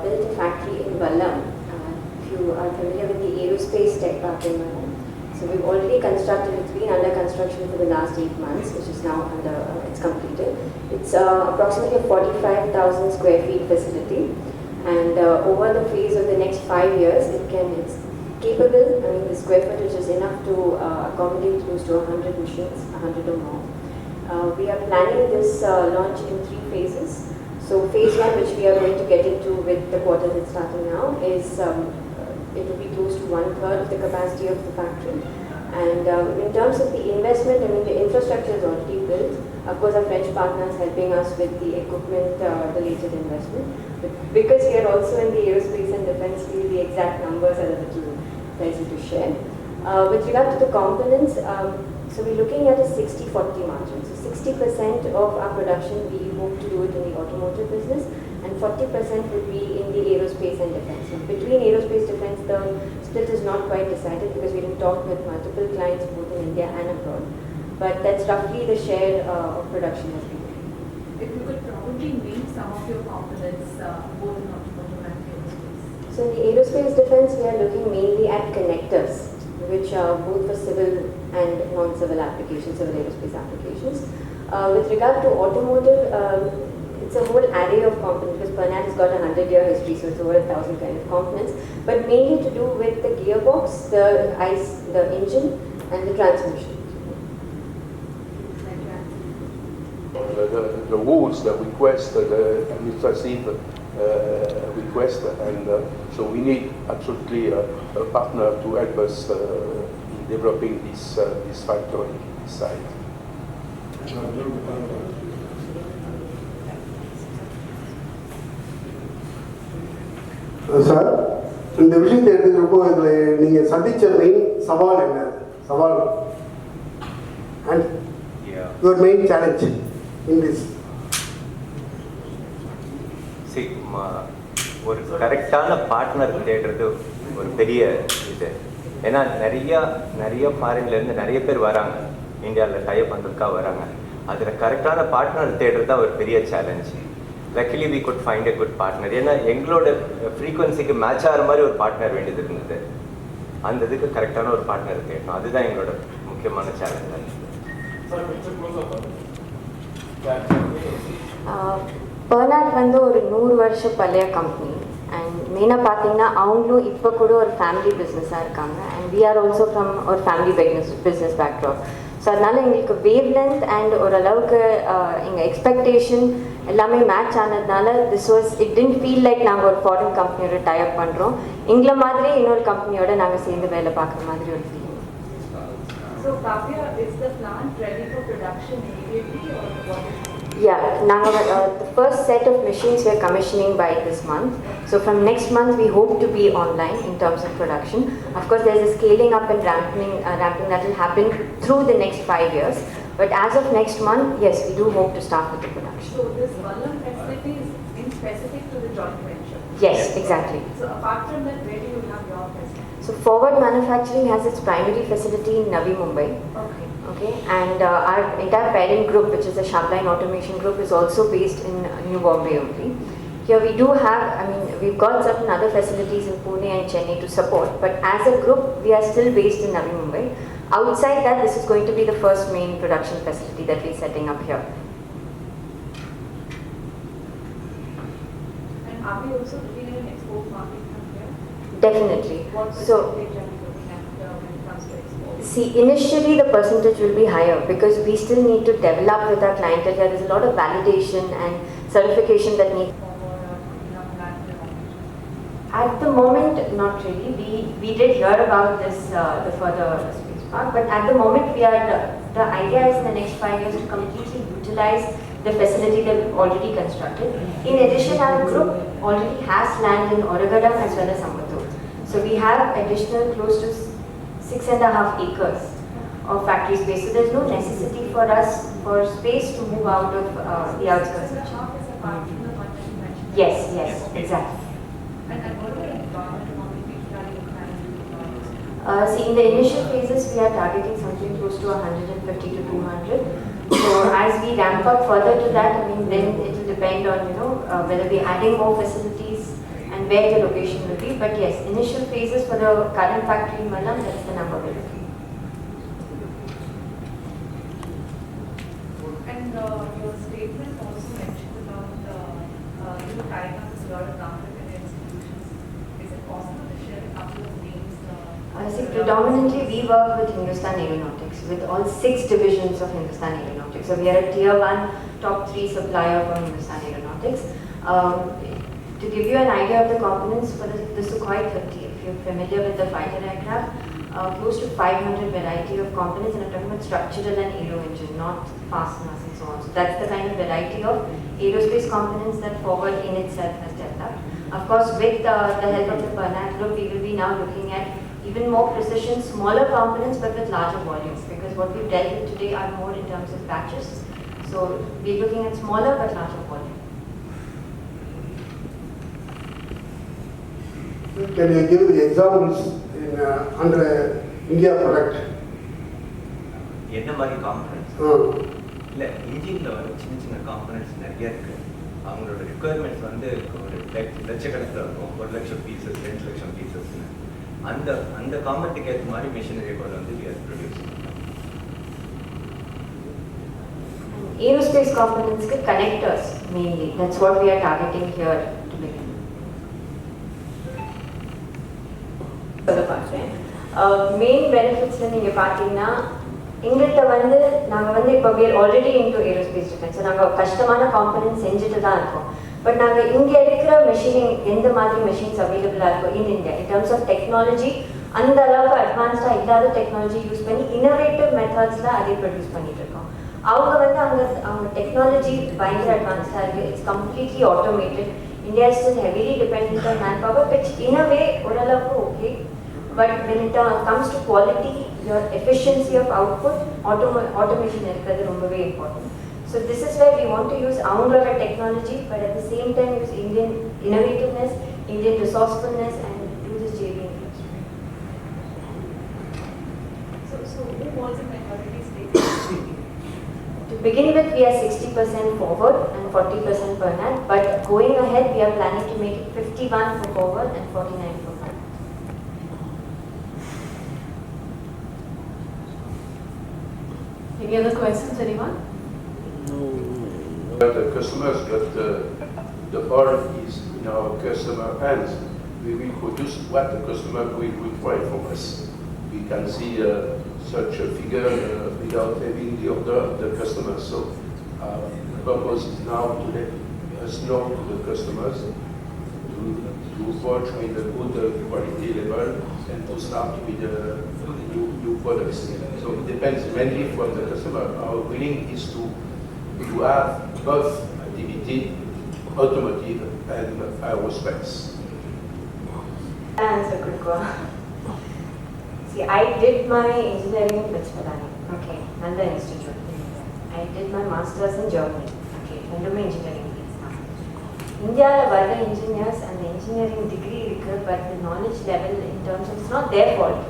built a factory in Vallam. If you are familiar with the aerospace tech park in Vallam. So we've already constructed, it's been under construction for the last 8 months, which is now it's completed. It's approximately a 45,000 square feet facility. And over the phase of the next 5 years, it's capable, I mean the square footage is enough to accommodate close to 100 machines, 100 or more. We are planning this launch in 3 phases. So phase 1, which we are going to get into with the quarter that's starting now, is it will be close to 1/3 of the capacity of the factory. And in terms of the investment, I mean the infrastructure is already built. Of course, our French partners helping us with the equipment related investment. But because we are also in the aerospace and defense field, the exact numbers are a little dicey to share. With regard to the components, so we're looking at a 60-40 margin. So 60% of our production we hope to do it in the automotive business, and 40% would be in the aerospace and defense. So between aerospace defense, the split is not quite decided because we didn't talk with multiple clients both in India and abroad. But that's roughly the share of production has been. If you could probably name some of your components, both in automotive and aerospace. So in the aerospace defense, we are looking mainly at connectors, which are both for civil and non-civil applications, civil aerospace applications. With regard to automotive, it's a whole array of components because Pernat has got a 100-year history, so it's over 1,000 kind of components, but mainly to do with the gearbox, the ICE, the engine, and the transmission. The rules, the request, the administrative request, and so we need absolutely a partner to help us in developing this factory, this site. Sir, இந்த விஷயத்தை எடுத்துக்கிறப்போ இதில் நீங்கள் சந்திச்ச main சவால் என்ன? சவால் and your main challenge in this? See, ஒரு கரெக்டான பார்ட்னர் தேடுறது ஒரு பெரிய இது. ஏன்னா நிறைய ஃபாரின்லேருந்து நிறைய பேர் வராங்க, இந்தியாவில் டைப் பண்ணுறதுக்காக வராங்க. அதில் கரெக்டான பார்ட்னர் தேடுறது தான் ஒரு பெரிய challenge. Luckily we could find a good partner. ஏன்னா எங்களோட ஃப்ரீக்வன்சிக்கு மேட்ச் ஆகிற மாதிரி ஒரு பார்ட்னர் வேண்டியது இருந்தது. அந்த இதுக்கு கரெக்டான ஒரு பார்ட்னர் தேடணும். அதுதான் எங்களோட முக்கியமான சேலஞ்ச். Pernat வந்து ஒரு 100 வருஷ பழைய கம்பெனி. அண்ட் மெயினாக பார்த்தீங்கன்னா அவங்களும் இப்போ கூட ஒரு ஃபேமிலி பிஸ்னஸாக இருக்காங்க. And we are also from ஒரு ஃபேமிலி பிஸ்னஸ் பேக்ட்ராப். ஸோ அதனால எங்களுக்கு வேவ் லென்த் அண்ட் ஓரளவுக்கு எங்கள் எக்ஸ்பெக்டேஷன் எல்லாமே மேட்ச் ஆனதுனால இட் டென்ட் ஃபீல் லைக் நாங்கள் ஒரு ஃபாரின் கம்பெனியோட டைப் பண்ணுறோம். எங்களை மாதிரி இன்னொரு கம்பெனியோட நாங்கள் சேர்ந்து வேலை பார்க்குற மாதிரி ஒரு feeling. So Kavya, is the plant ready for production immediately or what? Yeah, the first set of machines we are commissioning by this month. So from next month we hope to be online in terms of production. Of course there's a scaling up and ramping that will happen through the next 5 years. But as of next month, yes, we do hope to start with the production. So this Vallam facility is in specific to the joint venture? Yes, exactly. So apart from that, where do you have your facility? So Forward Manufacturing has its primary facility in Navi Mumbai. Okay, and our entire parent group, which is the Shabline Automation Group, is also based in New Bombay only. Here we do have, we've got certain other facilities in Pune and Chennai to support, but as a group, we are still based in Navi Mumbai. Outside that, this is going to be the first main production facility that we're setting up here. And are we also looking at an export market from here? Definitely. What percentage are we looking at when it comes to export? See, initially the percentage will be higher because we still need to develop with our clientele here. There's a lot of validation and certification that needs. At the moment, not really. We did hear about this, the further space park, but at the moment the idea is in the next 5 years to completely utilize the facility that we've already constructed. In addition, our group already has land in Oragadam as well as Ambattur. So we have additional close to 6.5 acres of factory space. So there's no necessity for us for space to move out of the outskirts. Yes, exactly. And what are the employment opportunities that you planning to provide? See, in the initial phases, we are targeting something close to 150 to 200. So as we ramp up further to that, then it will depend on whether we're adding more facilities and where the location will be. But yes, initial phases for the current factory in Mallam, that's the number we're looking. And your statement also mentioned about tying up with a lot of government institutions. Is it possible to share a couple of names? See, predominantly we work with Hindustan Aeronautics, with all 6 divisions of Hindustan Aeronautics. So we are a tier 1, top 3 supplier for Hindustan Aeronautics. To give you an idea of the components for the Sukhoi 30, if you're familiar with the fighter aircraft, close to 500 variety of components, and I'm talking about structural and aero engine, not fasteners and so on. So that's the kind of variety of aerospace components that Forward in itself has developed. Of course, with the help of the Pernat Group, we will be now looking at even more precision, smaller components but with larger volumes, because what we've dealt with today are more in terms of batches. So we're looking at smaller but larger volume. Can you give examples in under India product? என்ன மாதிரி components இல்லை இன்ஜினில் வந்து சின்ன சின்ன components நிறைய இருக்குது. அவங்களோட ரிக்குவயர்மெண்ட்ஸ் வந்து ஒரு லட்சக்கணக்கில் இருக்கும், 1 லட்சம் பீசஸ் 2 லட்சம் பீசஸ்ன்னு. அந்த காம்பனண்ட்டுக்கு ஏற்ற மாதிரி மிஷினரி கொண்டு வந்து we are producing. Aerospace components connectors mainly. That's what we are targeting here to begin. Main benefits நீங்க பார்த்தீங்கன்னா எங்கள்கிட்ட வந்து நாங்கள் வந்து இப்போ we are already into aerospace defense. நாங்கள் கஷ்டமான காம்பனன்ட் செஞ்சுட்டு தான் இருக்கோம். பட் நாங்கள் இங்கே இருக்கிற மெஷினிங் எந்த மாதிரி மெஷின்ஸ் அவைலபிளாக இருக்கும் in India in terms of technology, அந்த அளவுக்கு அட்வான்ஸ்டாக இல்லாத டெக்னாலஜி யூஸ் பண்ணி இன்னோவேட்டிவ் மெத்தட்ஸில் அதை ப்ரொடியூஸ் பண்ணிட்டு இருக்கோம். அவங்க வந்து அவங்க டெக்னாலஜி பயங்கர அட்வான்ஸ்டாக இருக்குது. It's completely automated. India is still heavily dependent on man power, which in a way ஓரளவுக்கு okay. But when it comes to quality, your efficiency of output, automation is very important. So this is where we want to use our technology, but at the same time use Indian innovativeness, Indian resourcefulness, and do this JV industry. So who was in minority stake? To begin with, we are 60% forward and 40% Pernat, but going ahead, we are planning to make it 51 for forward and 49 for Pernat. Any other questions, anyone? The customers, but the ball is in our customer hands. We will produce what the customer will require from us. We can see such a figure without having the order of the customer. So the purpose is now to let us know to the customers to approach with a good quality level and to start with new products. So it depends mainly from the customer. Our willing is to have both activity, automotive and aerospace. That's a good one. See, I did my engineering in Pittsburgh. Okay, Nanda Institute. I did my master's in Germany. Okay, and engineering. India, the engineers and the engineering degree, but the knowledge level in terms of, it's not their fault.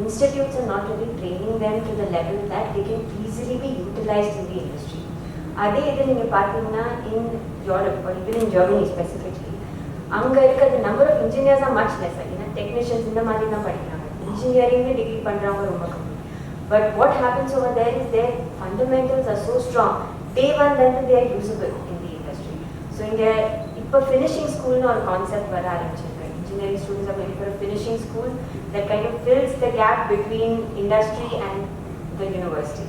Institutes are not really training them to the level that they can easily be utilized in the industry. Adhe idu neenga pathina in Europe or even in Germany specifically, anga irukka the number of engineers are much lesser. Technicians indha maadhiri dhaan padikranga, engineering degree pandravanga romba kammi. But what happens over there is their fundamentals are so strong, day one then they are usable in the industry. So in their இப்ப finishing school or concept வர ஆரம்பிச்சிருக்கு. Engineering students are going for a finishing school that kind of fills the gap between industry and the university.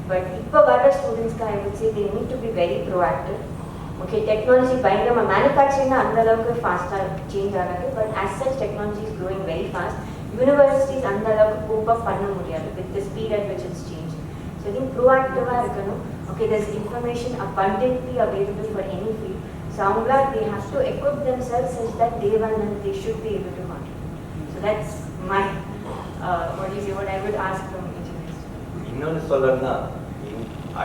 But இப்ப வர students I would say they need to be very proactive. Okay, technology பயங்கரமா manufacturing அந்த அளவுக்கு ஃபாஸ்டா change ஆகாது, but as such technology is growing very fast. Universities அந்த அளவுக்கு cope up பண்ண முடியாது with the speed at which it's changing. So I think proactive இருக்கணும். Okay, there's information abundantly available for any field. So they have to equip themselves such that day one and they should be able to contribute. So that's my, what I would ask from engineers. இன்னொன்று சொல்லணும்னா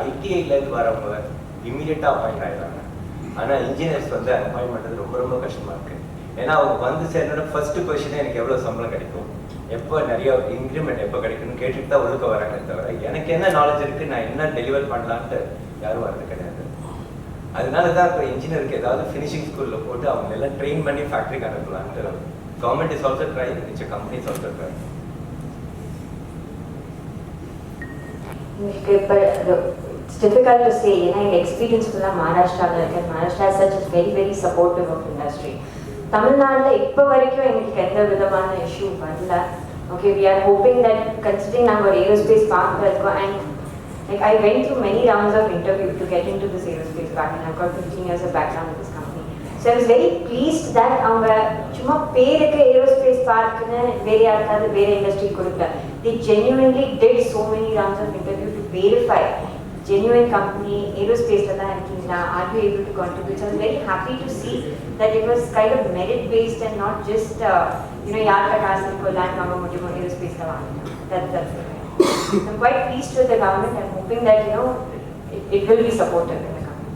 ஐடிஐலேருந்து வரவங்க இமீடியட்டாக appoint ஆகிடுறாங்க. ஆனால் engineers வந்து appoint பண்ணுறது ரொம்ப ரொம்ப கஷ்டமாக இருக்குது. ஏன்னா அவங்க வந்து சேர்ந்தோட ஃபர்ஸ்ட் கொஸ்டினே எனக்கு எவ்வளோ சம்பளம் கிடைக்கும், எப்போ நிறைய இன்க்ரிமெண்ட் எப்போ கிடைக்கும்னு கேட்டுட்டு தான் ஒழுக்க வராங்க தவிர எனக்கு என்ன நாலேஜ் இருக்குது, நான் என்ன டெலிவர் பண்ணலான்ட்டு யாரும் வரது கிடையாது. அதனால தான் இப்போ இன்ஜினியருக்கு ஏதாவது ஃபினிஷிங் ஸ்கூலில் போட்டு அவங்க எல்லாம் ட்ரெயின் பண்ணி ஃபேக்ட்ரிக்கு அனுப்பலான்ட்டு government is also try, it's company is also try. It's difficult to say. Experience full Maharashtra is such a very supportive of industry. Tamil Nadu இப்ப வரைக்கும் எங்களுக்கு எந்த விதமான இஷ்யூ வரல. Okay, we are hoping that considering our aerospace park and I went through many rounds of interview to get into this aerospace park, and I've got 15 years of background with this company. So I was very pleased that அவங்க சும்மா பேருக்கு aerospace park னு வேற யாருக்காவது வேற industry கொடுக்கல. They genuinely did so many rounds of interview to verify genuine company, aerospace la irukkinga, are you able to contribute? So I was very happy to see that it was kind of merit based and not just yaarka kaasu ko land vaanga mudiyum aerospace la vaanga. That's it. I'm quite pleased with the government. I'm hoping that it will be supportive in the company.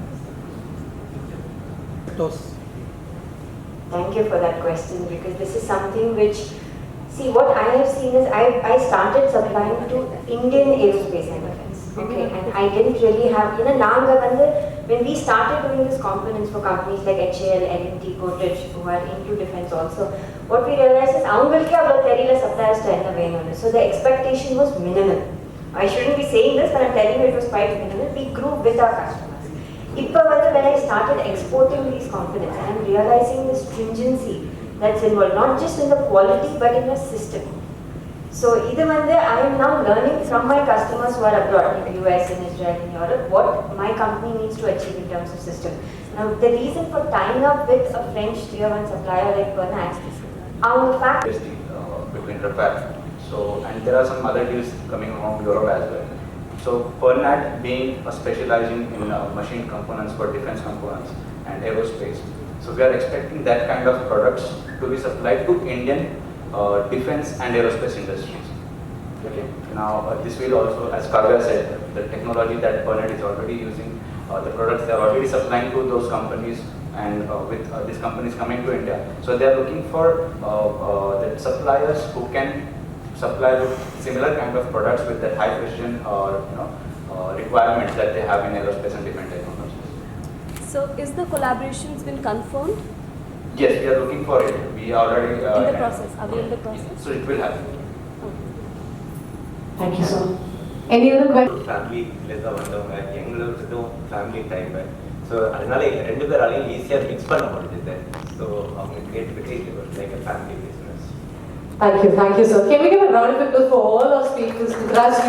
Thank you for that question, because this is something which, see, what I have seen is I started supplying to Indian aerospace and defense. Okay, and I didn't really have, when we started doing these components for companies like HAL, L&T, Godrej, who are into defense also, what we realized is avangalukku avlo theriyala suppliers to enna venum. So the expectation was minimal. I shouldn't be saying this, but I'm telling you it was quite minimal. We grew with our customers. இப்ப when I started exporting these components, I'm realizing the stringency that's involved, not just in the quality but in the system. So I am now learning from my customers who are abroad, in the US, in Israel, in Europe, what my company needs to achieve in terms of system. Now the reason for tying up with a French tier 1 supplier like Pernat, our fact between Rafale. So, and there are some other deals coming from Europe as well. So Pernat being specializing in machine components for defense components and aerospace. So we are expecting that kind of products to be supplied to Indian defense and aerospace industries. Okay. Now this will also, as Kavya said, the technology that Pernat is already using, the products they are already supplying to those companies, and with these companies coming to India. So they are looking for the suppliers who can supply with similar kind of products with that high precision or requirements that they have in aerospace and defense technology. So is the collaborations been confirmed? Yes, we are looking for it. We are already in the process. Are we in the process? So it will happen. Thank you, sir. Any other questions? Family தான் வந்தவங்க, எங்களோடதும் family type. So அதனால ரெண்டு பேராலையும் ஈஸியாக mix பண்ண முடியுது. So அவங்க கேட்டுக்கிட்டு இது like a family business. Thank you, sir. Can we give a round of applause for all our speakers?